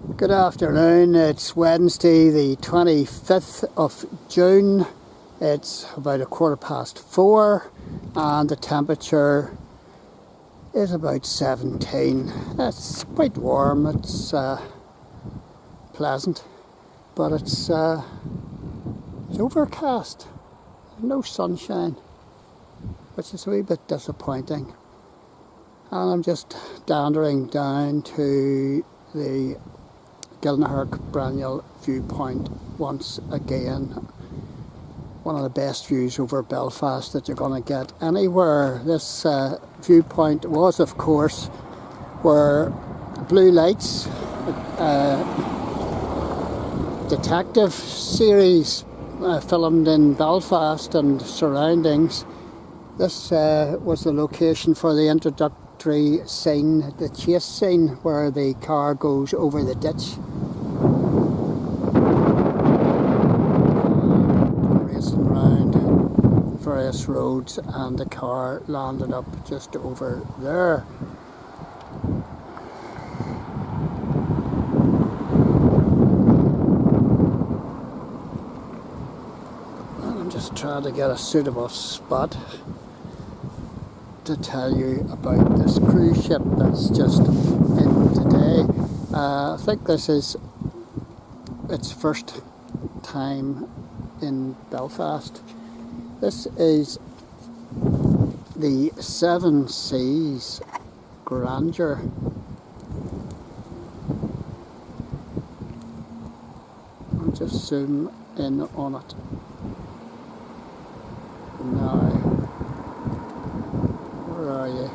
Good afternoon. It's Wednesday the 25th of June. It's about 4:15 and the temperature is about 17. It's quite warm. It's pleasant, but it's overcast. No sunshine, which is a wee bit disappointing. And I'm just dandering down to the Ginahirk Braniel Viewpoint once again. One of the best views over Belfast that you're going to get anywhere. This viewpoint was, of course, where Blue Lights detective series filmed in Belfast and surroundings. This was the location for the introductory scene, the chase scene, where the car goes over the ditch. Racing round various roads, and the car landed up just over there. And I'm just trying to get a suitable spot to tell you about this cruise ship that's just in today. I think this is its first time in Belfast. This is the Seven Seas Grandeur. I'll just zoom in on it now. Where are you?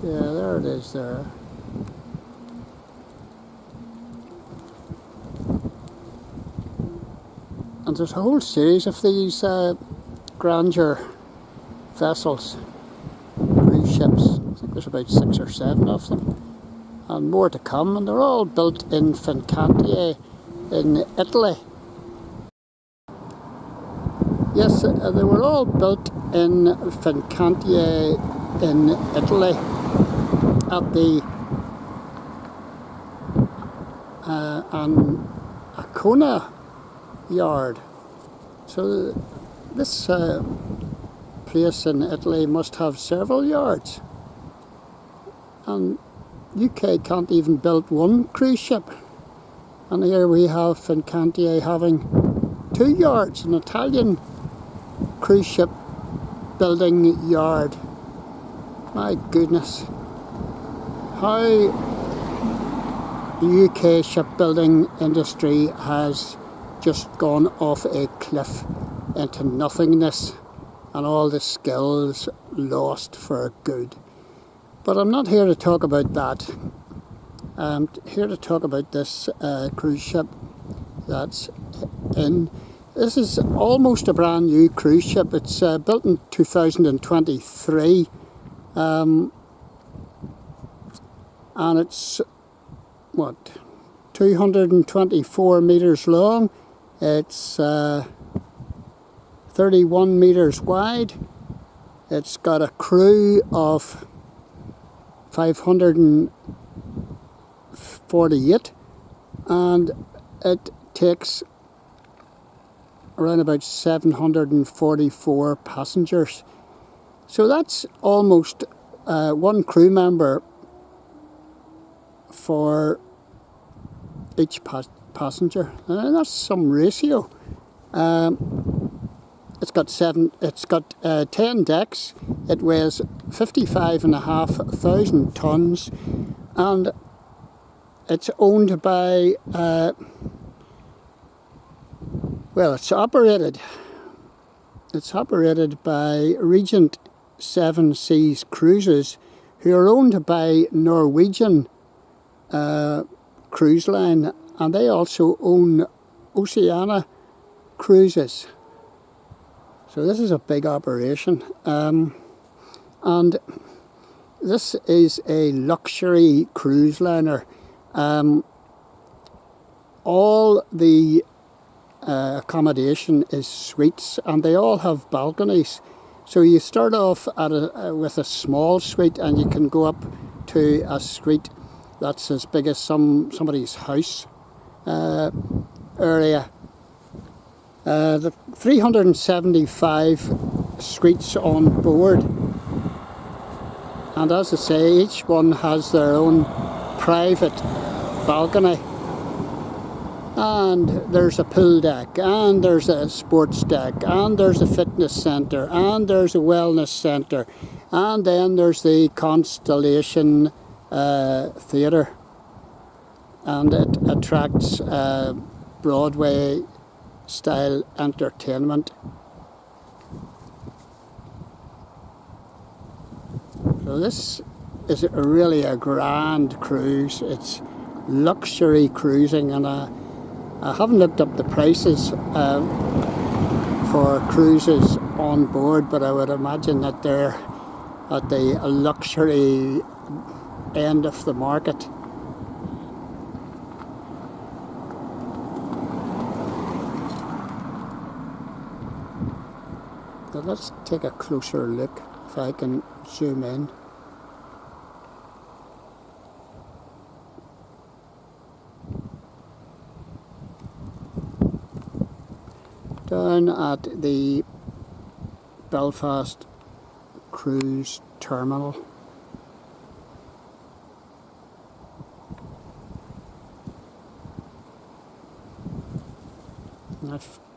Yeah, there it is there. And there's a whole series of these Grandeur vessels, cruise ships. I think there's about 6 or 7 of them, and more to come, and they're all built in Fincantieri in Italy. Yes, they were all built in Fincantieri in Italy at the Anco yard. So this place in Italy must have several yards, and UK can't even build one cruise ship, and here we have Fincantieri having 2 yards, an Italian cruise ship building yard. My goodness, how the UK shipbuilding industry has just gone off a cliff into nothingness, and all the skills lost for good. But I'm not here to talk about that. I'm here to talk about this cruise ship that's in. This is almost a brand new cruise ship. It's built in 2023. And it's 224 meters long. It's 31 meters wide. It's got a crew of 548, and it takes around about 744 passengers. So that's almost one crew member for each passenger. That's some ratio. It's got 10 decks. It weighs 55,500 tons, and it's owned by it's operated by Regent Seven Seas Cruises, who are owned by Norwegian Cruise Line, and they also own Oceania Cruises. So this is a big operation, and this is a luxury cruise liner. All the accommodation is suites, and they all have balconies. So you start off with a small suite, and you can go up to a suite that's as big as somebody's house area. The 375 suites on board, and as I say, each one has their own private balcony, and there's a pool deck, and there's a sports deck, and there's a fitness centre, and there's a wellness centre, and then there's the Constellation Theatre, and it attracts Broadway style entertainment. So this is really a grand cruise. It's luxury cruising, and I haven't looked up the prices for cruises on board, but I would imagine that they're at the luxury end of the market. So let's take a closer look, if I can zoom in. Down at the Belfast Cruise terminal.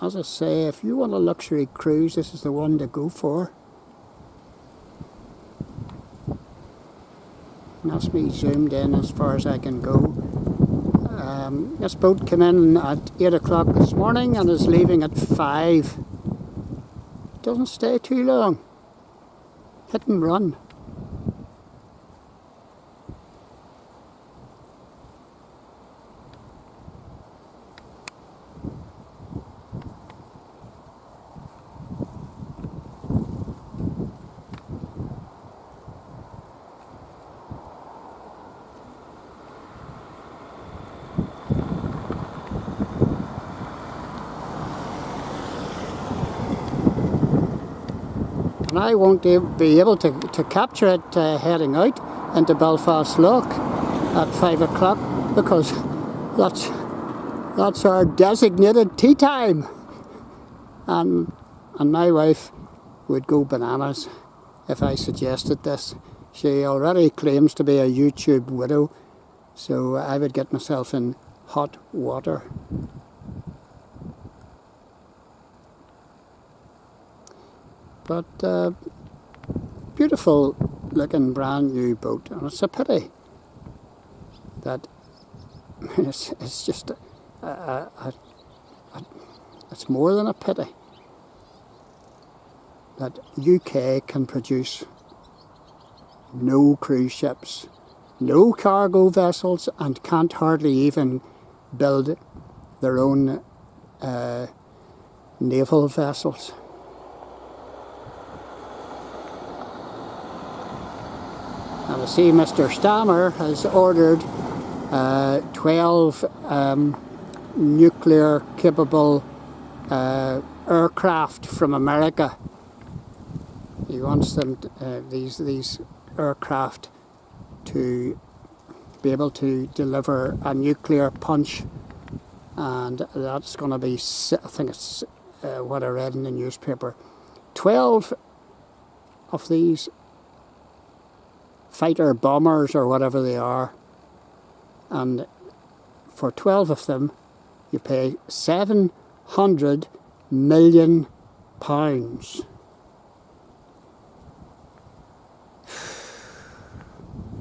As I say, if you want a luxury cruise, this is the one to go for. And that's me zoomed in as far as I can go. This boat came in at 8 o'clock this morning and is leaving at 5. Doesn't stay too long. Hit and run. And I won't be able to capture it heading out into Belfast Loch at 5 o'clock, because that's our designated tea time. And my wife would go bananas if I suggested this. She already claims to be a YouTube widow, so I would get myself in hot water. But beautiful looking brand new boat, and it's a pity that it's just it's more than a pity that UK can produce no cruise ships, no cargo vessels, and can't hardly even build their own naval vessels. And I see Mr. Starmer has ordered 12 nuclear capable aircraft from America. He wants them these aircraft to be able to deliver a nuclear punch, and that's going to be, I think it's what I read in the newspaper, 12 of these fighter bombers or whatever they are, and for 12 of them you pay £700 million.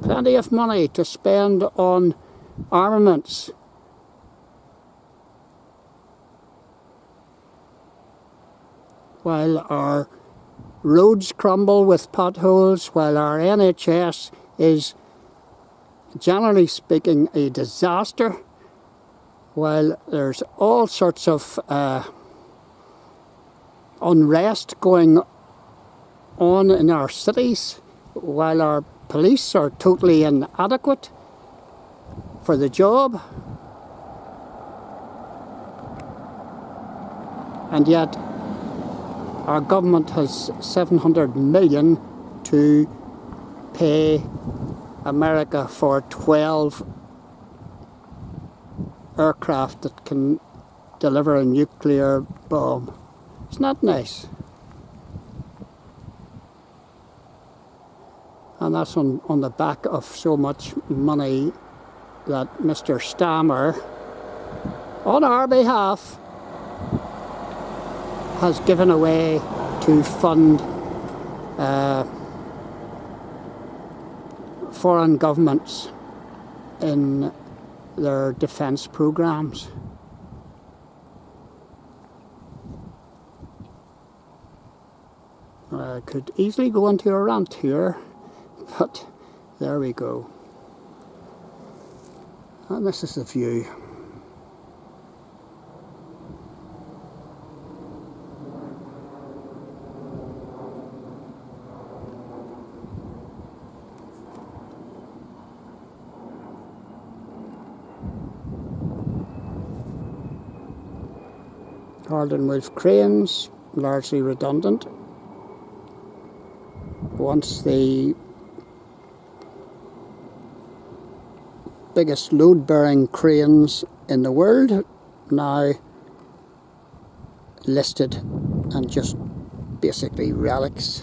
Plenty of money to spend on armaments. While our roads crumble with potholes, while our NHS is, generally speaking, a disaster, while there's all sorts of unrest going on in our cities, while our police are totally inadequate for the job. and yet our government has 700 million to pay America for 12 aircraft that can deliver a nuclear bomb. It's not nice. And that's on the back of so much money that Mr. Starmer, on our behalf, has given away to fund foreign governments in their defence programmes. I could easily go into a rant here, but there we go. And this is the view. Harland Wolff cranes, largely redundant. Once the biggest load-bearing cranes in the world, now listed and just basically relics.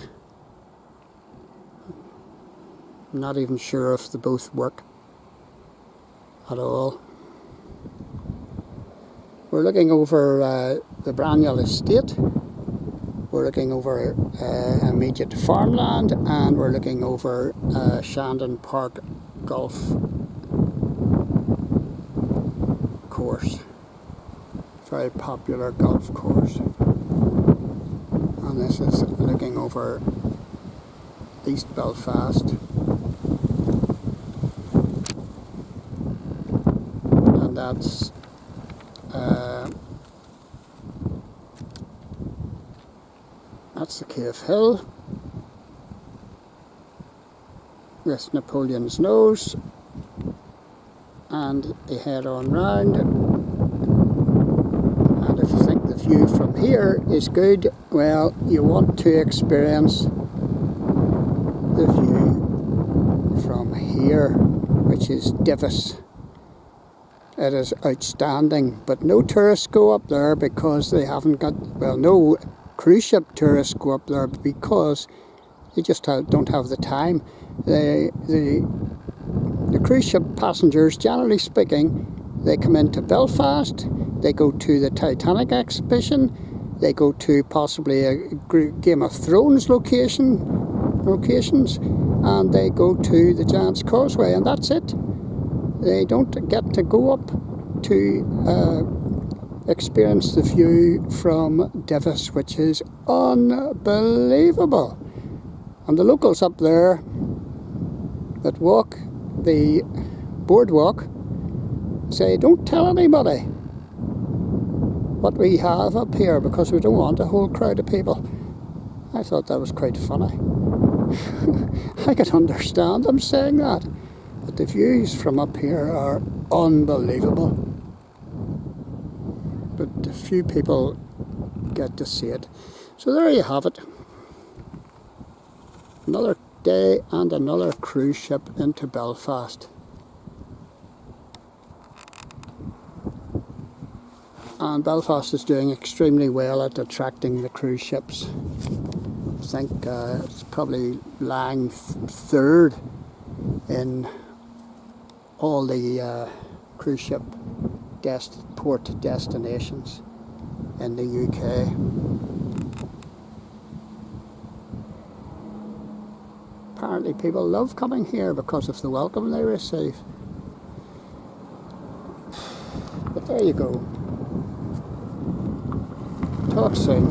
I'm not even sure if they both work at all. We're looking over the Braniel estate. We're looking over immediate farmland, and we're looking over Shandon Park Golf Course. Very popular golf course. And this is looking over East Belfast. And that's the Cave Hill with Napoleon's Nose, and you head on round, and if you think the view from here is good, well, you want to experience the view from here, which is Divis. It is outstanding, but no tourists go up there because they haven't got, well, no cruise ship tourists go up there because they just don't have the time. The cruise ship passengers, generally speaking, they come into Belfast, they go to the Titanic exhibition, they go to possibly a Game of Thrones locations, and they go to the Giant's Causeway, and that's it. They don't get to go up to experience the view from Divis, which is unbelievable. And the locals up there that walk the boardwalk say, don't tell anybody what we have up here because we don't want a whole crowd of people. I thought that was quite funny. I could understand them saying that, but the views from up here are unbelievable. But a few people get to see it. So there you have it. Another day and another cruise ship into Belfast. And Belfast is doing extremely well at attracting the cruise ships. I think it's probably lying third in all the cruise ship port destinations in the UK. Apparently people love coming here because of the welcome they receive. But there you go. Talk soon.